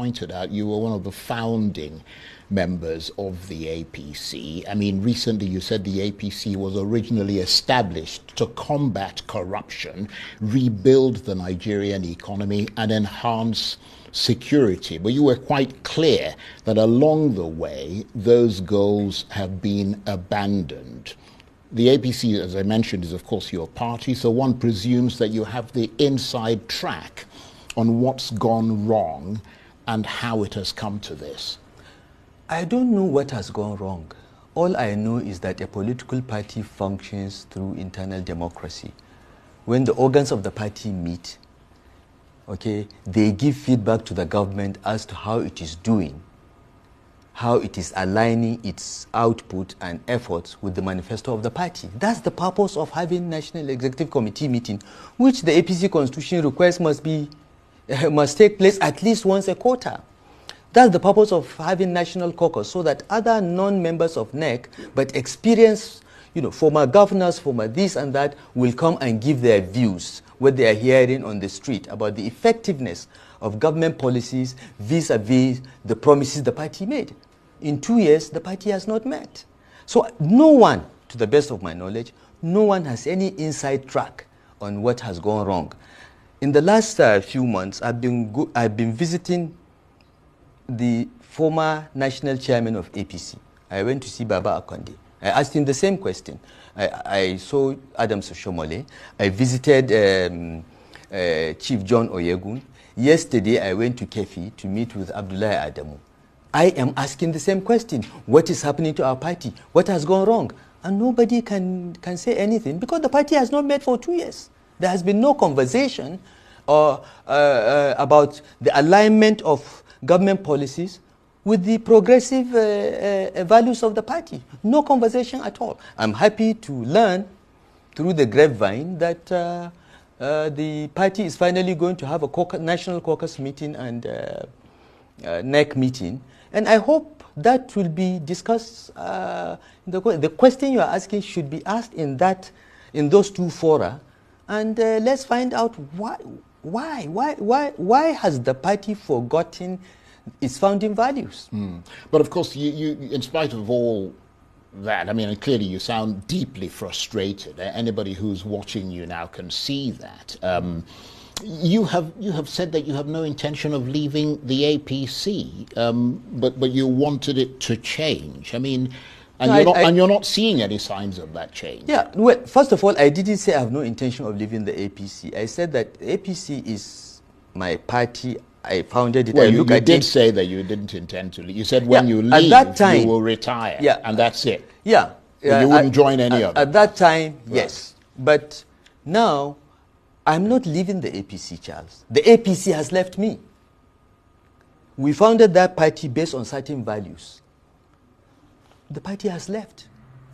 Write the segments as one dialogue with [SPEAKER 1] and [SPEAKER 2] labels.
[SPEAKER 1] pointed out, you were one of the founding members of the APC. I mean, recently you said the APC was originally established to combat corruption, rebuild the Nigerian economy, and enhance security. But you were quite clear that along the way, those goals have been abandoned. The APC, as I mentioned, is of course your party, so one presumes that you have the inside track on what's gone wrong and how it has come to this.
[SPEAKER 2] I don't know what has gone wrong. All I know is that a political party functions through internal democracy. When the organs of the party meet, okay, they give feedback to the government as to how it is doing, how it is aligning its output and efforts with the manifesto of the party. That's the purpose of having National Executive Committee meeting, which the APC Constitution requires must take place at least once a quarter. That's the purpose of having National Caucus, so that other non-members of NEC, but experienced, former governors, former this and that, will come and give their views, what they are hearing on the street about the effectiveness of government policies vis-a-vis the promises the party made. In 2 years, the party has not met. So no one, to the best of my knowledge, no one has any inside track on what has gone wrong. In the last few months, I've been visiting the former national chairman of APC. I went to see Baba Akonde. I asked him the same question. I saw Adams Oshomole. I visited Chief John Oyegun. Yesterday, I went to Kefi to meet with Abdullahi Adamu. I am asking the same question. What is happening to our party? What has gone wrong? And nobody can say anything because the party has not met for 2 years. There has been no conversation about the alignment of government policies with the progressive values of the party. No conversation at all. I'm happy to learn through the grapevine that the party is finally going to have a national caucus meeting and NEC meeting. And I hope that will be discussed. The question you are asking should be asked in those two fora. And let's find out why has the party forgotten its founding values?
[SPEAKER 1] But of course, you, in spite of all that, I mean, clearly you sound deeply frustrated. Anybody who's watching you now can see that. You have said that you have no intention of leaving the APC, but you wanted it to change. I mean, and you're not seeing any signs of that change.
[SPEAKER 2] Yeah, well, first of all, I didn't say I have no intention of leaving the APC. I said that APC is my party. I founded it.
[SPEAKER 1] Well, you did say that you didn't intend to leave. You said when you leave,
[SPEAKER 2] at that time,
[SPEAKER 1] you will retire, and that's it.
[SPEAKER 2] Yeah.
[SPEAKER 1] You wouldn't join any of it.
[SPEAKER 2] At that time, yes. But now, I'm not leaving the APC, Charles. The APC has left me. We founded that party based on certain values. The party has left,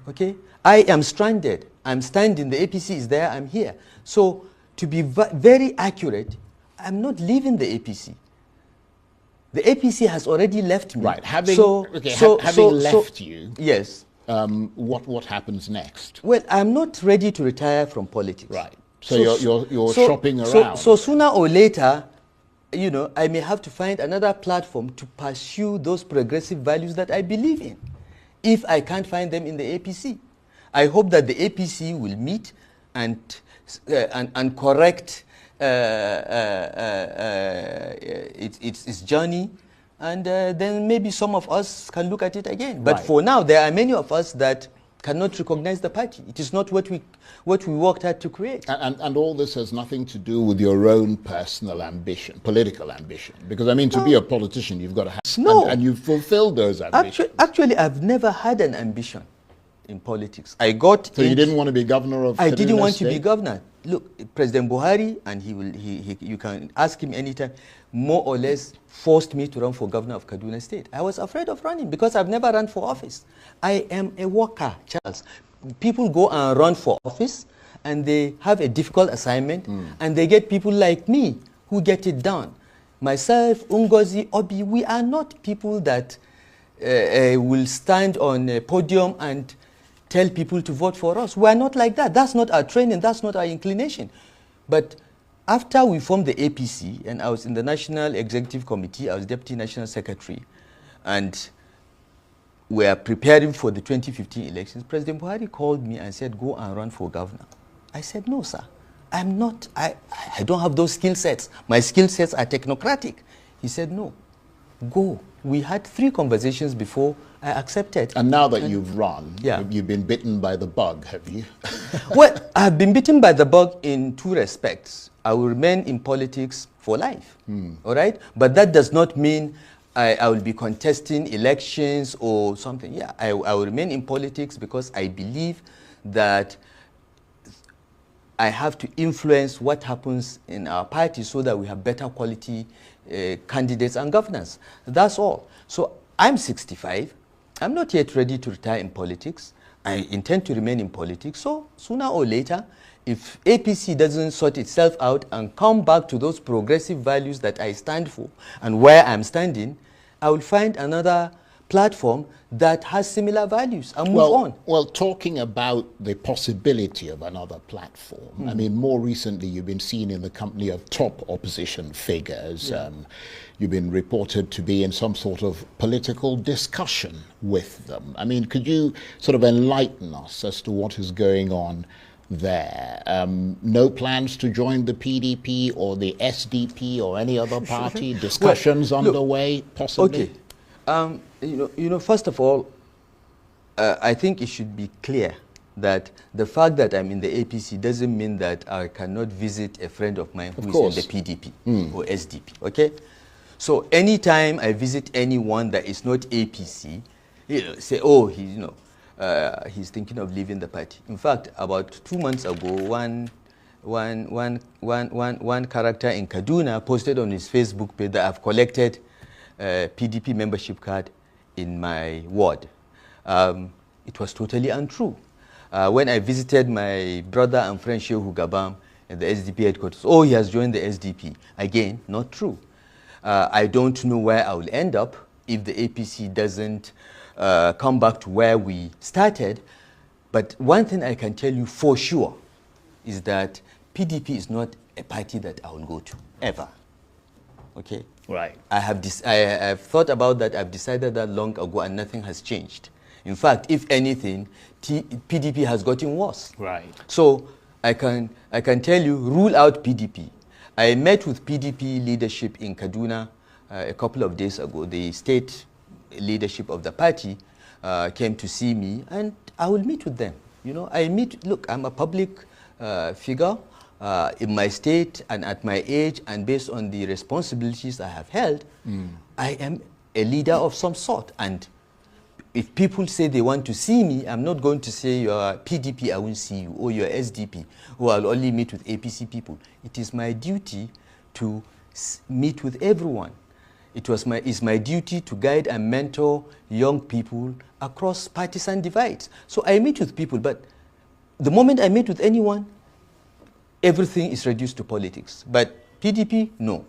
[SPEAKER 2] okay? I am stranded. I'm standing. The APC is there. I'm here. So, to be very accurate, I'm not leaving the APC. The APC has already left me.
[SPEAKER 1] Right. Having left you,
[SPEAKER 2] yes.
[SPEAKER 1] What happens next?
[SPEAKER 2] Well, I'm not ready to retire from politics.
[SPEAKER 1] Right. So you're shopping around.
[SPEAKER 2] So sooner or later, I may have to find another platform to pursue those progressive values that I believe in. If I can't find them in the APC, I hope that the APC will meet and correct its journey, and then maybe some of us can look at it again. But for now, there are many of us that cannot recognize the party. It is not what we worked hard to create.
[SPEAKER 1] And all this has nothing to do with your own personal ambition, political ambition. Because, I mean, to be a politician, you've got to have...
[SPEAKER 2] No.
[SPEAKER 1] And you've fulfilled those ambitions.
[SPEAKER 2] Actually, I've never had an ambition in politics. So
[SPEAKER 1] you didn't want to be governor of Kaduna State?
[SPEAKER 2] I didn't want to be governor. Look, President Buhari, and you can ask him anytime, more or less forced me to run for governor of Kaduna State. I was afraid of running because I've never run for office. I am a worker, Charles. People go and run for office, and they have a difficult assignment, and they get people like me who get it done. Myself, Ngozi, Obi, we are not people that will stand on a podium and tell people to vote for us. We are not like that. That's not our training. That's not our inclination. But after we formed the APC, and I was in the National Executive Committee, I was Deputy National Secretary, and we are preparing for the 2015 elections, President Buhari called me and said, go and run for governor. I said, no, sir, I'm not, I don't have those skill sets. My skill sets are technocratic. He said, no, go. We had 3 conversations before I accepted.
[SPEAKER 1] And now that you've run,
[SPEAKER 2] yeah,
[SPEAKER 1] you've been bitten by the bug, have you?
[SPEAKER 2] Well, I've been bitten by the bug in 2 respects. I will remain in politics for life, all right? But that does not mean I will be contesting elections or something. Yeah, I will remain in politics because I believe that I have to influence what happens in our party so that we have better quality candidates and governance. That's all. So I'm 65. I'm not yet ready to retire in politics. I intend to remain in politics. So sooner or later, if APC doesn't sort itself out and come back to those progressive values that I stand for and where I'm standing, I will find another platform that has similar values and move on.
[SPEAKER 1] Well, talking about the possibility of another platform, I mean, more recently you've been seen in the company of top opposition figures. Yeah. You've been reported to be in some sort of political discussion with them. I mean, could you sort of enlighten us as to what is going on there? No plans to join the PDP or the SDP or any other party? Discussions underway, possibly?
[SPEAKER 2] Okay. You know, first of all, I think it should be clear that the fact that I'm in the APC doesn't mean that I cannot visit a friend of mine who is in the PDP or SDP, okay? So anytime I visit anyone that is not APC, say, oh, he's thinking of leaving the party. In fact, about 2 months ago, one character in Kaduna posted on his Facebook page that I've collected PDP membership card in my ward. It was totally untrue. When I visited my brother and friend Shehu Gabam at the SDP headquarters, oh, he has joined the SDP. Again, not true. I don't know where I will end up if the APC doesn't come back to where we started. But one thing I can tell you for sure is that PDP is not a party that I will go to, ever. Okay?
[SPEAKER 1] Right.
[SPEAKER 2] I have thought about that. I've decided that long ago, and nothing has changed. In fact, if anything, PDP has gotten worse.
[SPEAKER 1] Right.
[SPEAKER 2] So I can tell you, rule out PDP. I met with PDP leadership in Kaduna a couple of days ago. The state leadership of the party came to see me, and I will meet with them. You know, look, I'm a public figure in my state and at my age, and based on the responsibilities I have held, I am a leader of some sort. And if people say they want to see me, I'm not going to say you're PDP, I won't see you, or you're SDP, or I'll only meet with APC people. It is my duty to meet with everyone. It's my duty to guide and mentor young people across partisan divides. So I meet with people, but the moment I meet with anyone, everything is reduced to politics. But PDP, no.